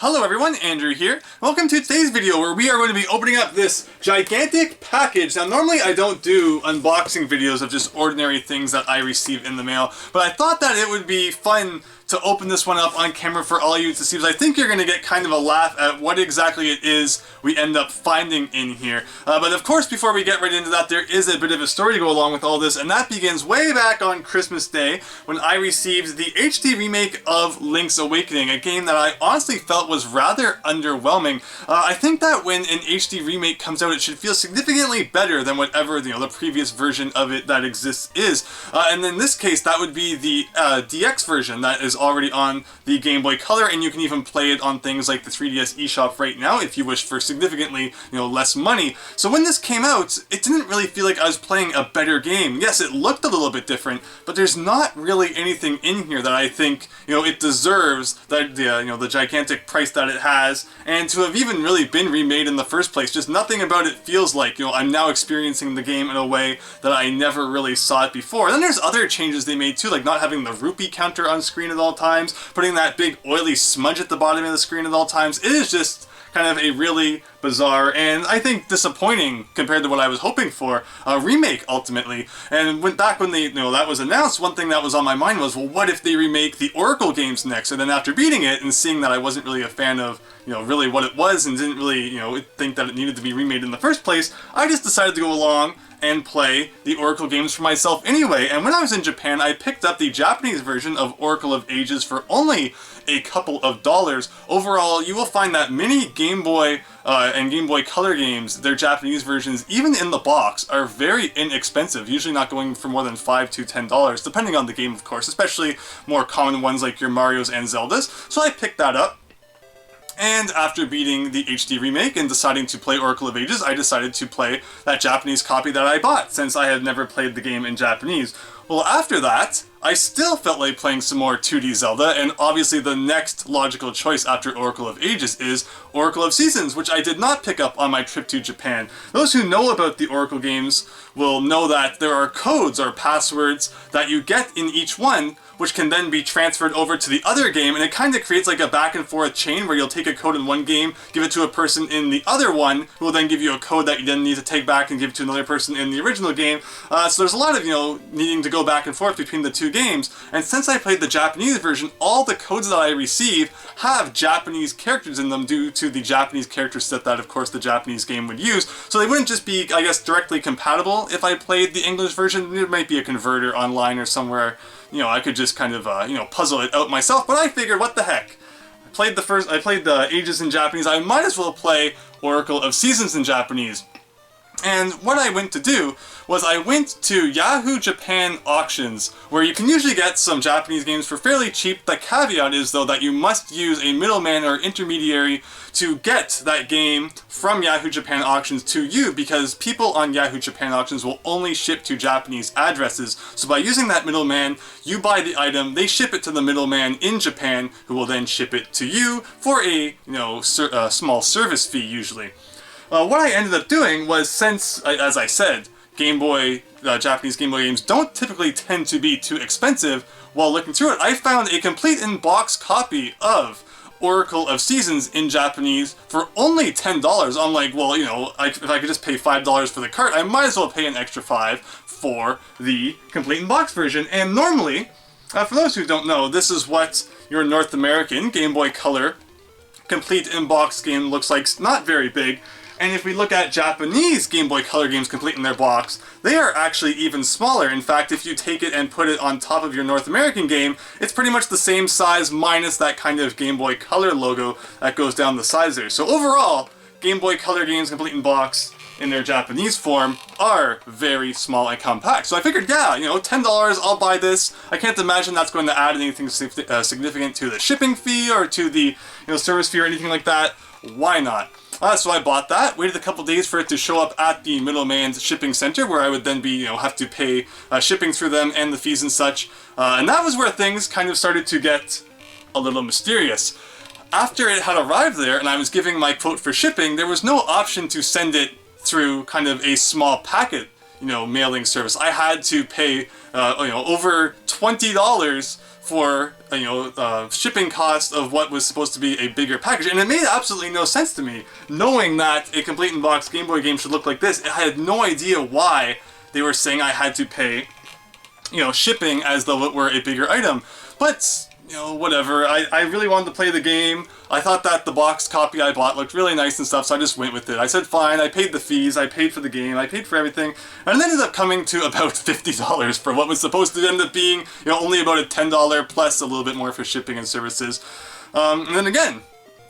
Hello everyone, Andrew here. Welcome to today's video where we are going to be opening up this gigantic package. Now normally I don't do unboxing videos of just ordinary things that I receive in the mail, but I thought that it would be fun to open this one up on camera for all you to see, because I think you're going to get kind of a laugh at what exactly it is we end up finding in here. But of course, before we get right into that, there is a bit of a story to go along with all this, and that begins way back on Christmas Day when I received the HD remake of Link's Awakening, a game that I honestly felt was rather underwhelming. I think that when an HD remake comes out, it should feel significantly better than whatever the previous version of it that exists is. And in this case, that would be the DX version that is already on the Game Boy Color, and you can even play it on things like the 3DS eShop right now if you wish for significantly less money. So when this came out, it didn't really feel like I was playing a better game. Yes, it looked a little bit different, but there's not really anything in here that I think it deserves that the gigantic price that it has, and to have even really been remade in the first place. Just nothing about it feels like I'm now experiencing the game in a way that I never really saw it before. And then there's other changes they made too, like not having the rupee counter on screen at all times, putting that big oily smudge at the bottom of the screen at all times. It is just kind of a really bizarre and I think disappointing, compared to what I was hoping for, remake ultimately. And back when that was announced, one thing that was on my mind was, well, what if they remake the Oracle games next? And then after beating it and seeing that I wasn't really a fan of really what it was and didn't really think that it needed to be remade in the first place, I just decided to go along and play the Oracle games for myself anyway. And when I was in Japan, I picked up the Japanese version of Oracle of Ages for only a couple of dollars. Overall, you will find that many Game Boy and Game Boy Color games, their Japanese versions, even in the box, are very inexpensive, usually not going for more than $5 to $10, depending on the game, of course, especially more common ones like your Marios and Zeldas. So I picked that up. And after beating the HD remake and deciding to play Oracle of Ages, I decided to play that Japanese copy that I bought, since I had never played the game in Japanese. Well, after that, I still felt like playing some more 2D Zelda, and obviously the next logical choice after Oracle of Ages is Oracle of Seasons, which I did not pick up on my trip to Japan. Those who know about the Oracle games will know that there are codes or passwords that you get in each one, which can then be transferred over to the other game, and it kind of creates like a back and forth chain where you'll take a code in one game, give it to a person in the other one, who will then give you a code that you then need to take back and give to another person in the original game. So there's a lot of, needing to go back and forth between the two games, and since I played the Japanese version, all the codes that I receive have Japanese characters in them due to the Japanese character set that, of course, the Japanese game would use. So they wouldn't just be, I guess, directly compatible if I played the English version. There might be a converter online or somewhere. I could just kind of, puzzle it out myself, but I figured, what the heck? I played the Ages in Japanese, I might as well play Oracle of Seasons in Japanese. And what I went to do was I went to Yahoo Japan auctions, where you can usually get some Japanese games for fairly cheap. The caveat is, though, that you must use a middleman or intermediary to get that game from Yahoo Japan auctions to you, because people on Yahoo Japan auctions will only ship to Japanese addresses. So by using that middleman, you buy the item, they ship it to the middleman in Japan, who will then ship it to you for a small service fee usually. What I ended up doing was, since, as I said, Japanese Game Boy games don't typically tend to be too expensive, while looking through it, I found a complete in-box copy of Oracle of Seasons in Japanese for only $10. I'm like, well, if I could just pay $5 for the cart, I might as well pay an extra $5 for the complete in-box version. And normally, for those who don't know, this is what your North American Game Boy Color complete in-box game looks like. It's not very big. And if we look at Japanese Game Boy Color games complete in their box, they are actually even smaller. In fact, if you take it and put it on top of your North American game, it's pretty much the same size minus that kind of Game Boy Color logo that goes down the sides there. So overall, Game Boy Color games complete in box in their Japanese form are very small and compact. So I figured, yeah, $10, I'll buy this. I can't imagine that's going to add anything significant to the shipping fee or to the service fee or anything like that. Why not? So I bought that, waited a couple days for it to show up at the middleman's shipping center, where I would then be, have to pay shipping through them and the fees and such. And that was where things kind of started to get a little mysterious. After it had arrived there and I was giving my quote for shipping, there was no option to send it through kind of a small packet, mailing service. I had to pay, over $20 for shipping cost of what was supposed to be a bigger package, and it made absolutely no sense to me. Knowing that a complete in-box Game Boy game should look like this, I had no idea why they were saying I had to pay, shipping as though it were a bigger item. But whatever. I really wanted to play the game. I thought that the box copy I bought looked really nice and stuff, so I just went with it. I said fine, I paid the fees, I paid for the game, I paid for everything, and it ended up coming to about $50 for what was supposed to end up being, only about a $10 plus a little bit more for shipping and services. And then again,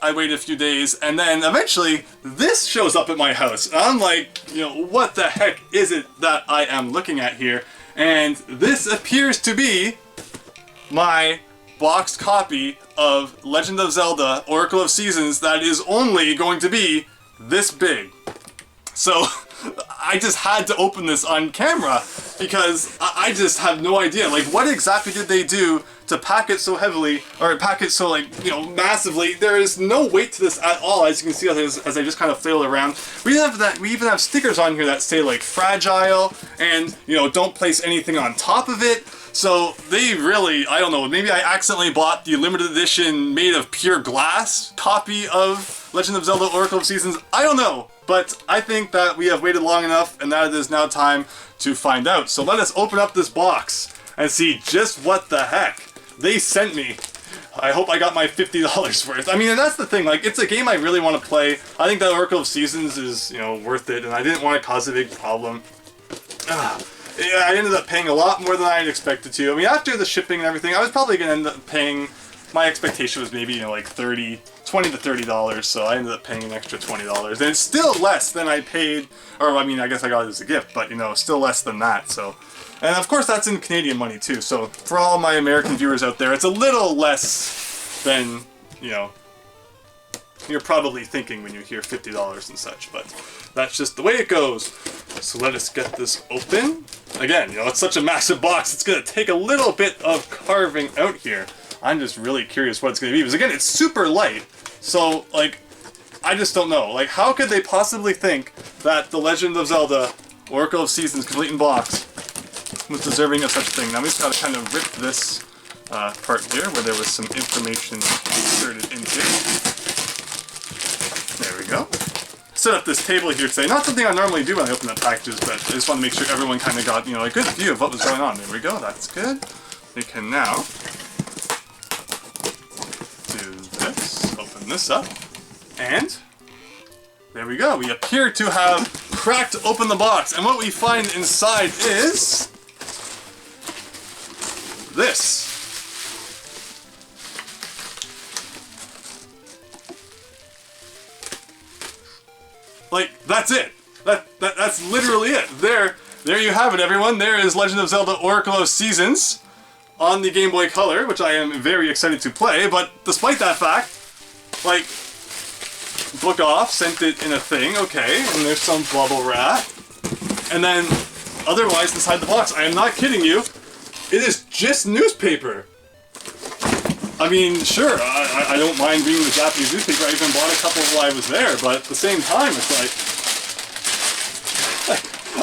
I waited a few days, and then eventually this shows up at my house. And I'm like, what the heck is it that I am looking at here? And this appears to be my boxed copy of Legend of Zelda Oracle of Seasons that is only going to be this big. So I just had to open this on camera because I just have no idea. Like, what exactly did they do to pack it so heavily, or pack it so, massively? There is no weight to this at all, as you can see as I just kind of flail around. We even have stickers on here that say, fragile, and, don't place anything on top of it. So they really, I don't know, maybe I accidentally bought the limited edition made of pure glass copy of Legend of Zelda Oracle of Seasons. I don't know, but I think that we have waited long enough and that it is now time to find out. So let us open up this box and see just what the heck they sent me. I hope I got my $50 worth. I mean, and that's the thing, it's a game I really want to play. I think that Oracle of Seasons is, worth it, and I didn't want to cause a big problem. Yeah, I ended up paying a lot more than I had expected to. I mean, after the shipping and everything, I was probably going to end up paying, my expectation was maybe, $20 to $30, so I ended up paying an extra $20. And it's still less than I paid, or I mean, I guess I got it as a gift, but, still less than that, so. And of course, that's in Canadian money, too, so for all my American viewers out there, it's a little less than, you're probably thinking when you hear $50 and such, but that's just the way it goes. So let us get this open. Again, it's such a massive box, it's going to take a little bit of carving out here. I'm just really curious what it's going to be, because again, it's super light, so, I just don't know. How could they possibly think that The Legend of Zelda Oracle of Seasons complete in box was deserving of such a thing? Now we just got to kind of rip this part here, where there was some information inserted into it. There we go. Set up this table here today. Not something I normally do when I open up packages, but I just want to make sure everyone kind of got, a good view of what was going on. There we go. That's good. We can now do this. Open this up. And there we go. We appear to have cracked open the box. And what we find inside is this. That's it. That's literally it. There you have it, everyone. There is Legend of Zelda Oracle of Seasons on the Game Boy Color, which I am very excited to play, but despite that fact, Book Off sent it in a thing, okay, and there's some bubble wrap, and then otherwise inside the box, I am not kidding you, it is just newspaper. I mean, sure, I don't mind reading the Japanese newspaper. I even bought a couple while I was there, but at the same time, it's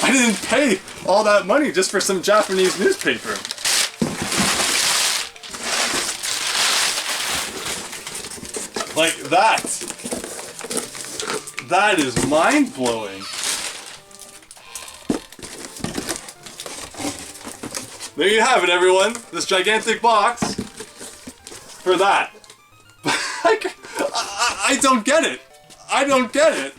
I didn't pay all that money just for some Japanese newspaper. That is mind-blowing. There you have it, everyone. This gigantic box. For that. I don't get it. I don't get it.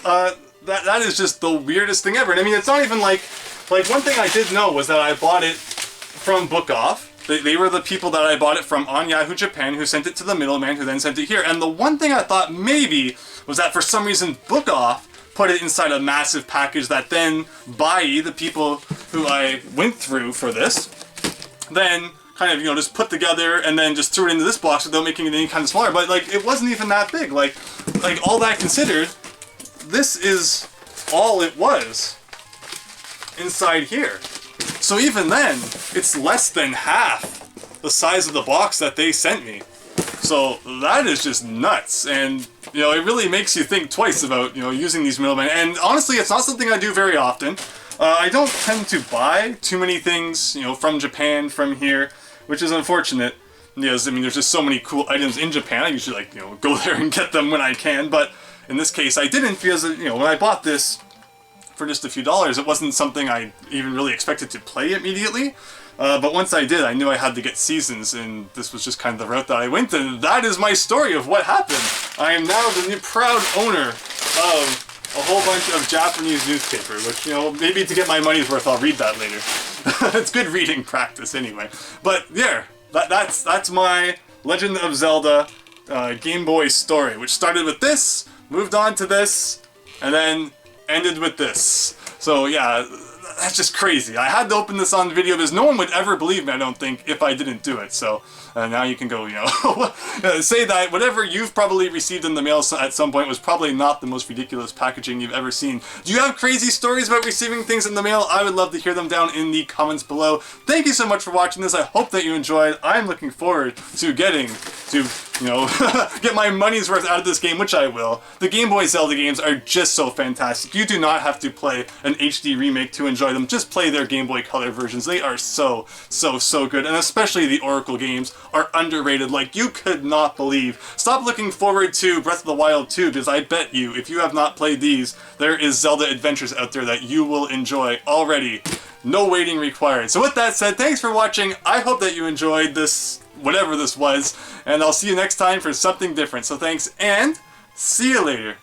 That is just the weirdest thing ever. And I mean, it's not even like one thing I did know was that I bought it from Book Off. They were the people that I bought it from on Yahoo Japan, who sent it to the middleman, who then sent it here. And the one thing I thought maybe was that for some reason Book Off put it inside a massive package that then Bai, the people who I went through for this, then kind of, just put together and then just threw it into this box without making it any kind of smaller. But, it wasn't even that big. All that considered, this is all it was inside here. So even then, it's less than half the size of the box that they sent me. So that is just nuts. And, it really makes you think twice about, using these middlemen. And honestly, it's not something I do very often. I don't tend to buy too many things, from Japan, from here. which is unfortunate. Yes, I mean, there's just so many cool items in Japan. I usually, like, go there and get them when I can, but in this case I didn't, because, when I bought this for just a few dollars, it wasn't something I even really expected to play immediately. But once I did, I knew I had to get seasons, and this was just kind of the route that I went, and that is my story of what happened. I am now the new proud owner of a whole bunch of Japanese newspaper, which, maybe to get my money's worth, I'll read that later. It's good reading practice anyway. But there, that's my Legend of Zelda Game Boy story, which started with this, moved on to this, and then ended with this. So yeah, that's just crazy. I had to open this on video because no one would ever believe me, I don't think, if I didn't do it. So now you can go, say that whatever you've probably received in the mail at some point was probably not the most ridiculous packaging you've ever seen. Do you have crazy stories about receiving things in the mail? I would love to hear them down in the comments below. Thank you so much for watching this. I hope that you enjoyed. I'm looking forward to getting to get my money's worth out of this game, which I will. The Game Boy Zelda games are just so fantastic. You do not have to play an HD remake to enjoy them. Just play their Game Boy Color versions. They are so good, and especially the Oracle games are underrated like you could not believe. Stop looking forward to Breath of the Wild 2, because I bet you, if you have not played these, there is Zelda adventures out there that you will enjoy already. No waiting required. So with that said, thanks for watching. I hope that you enjoyed this, whatever this was, and I'll see you next time for something different. So thanks, and see you later.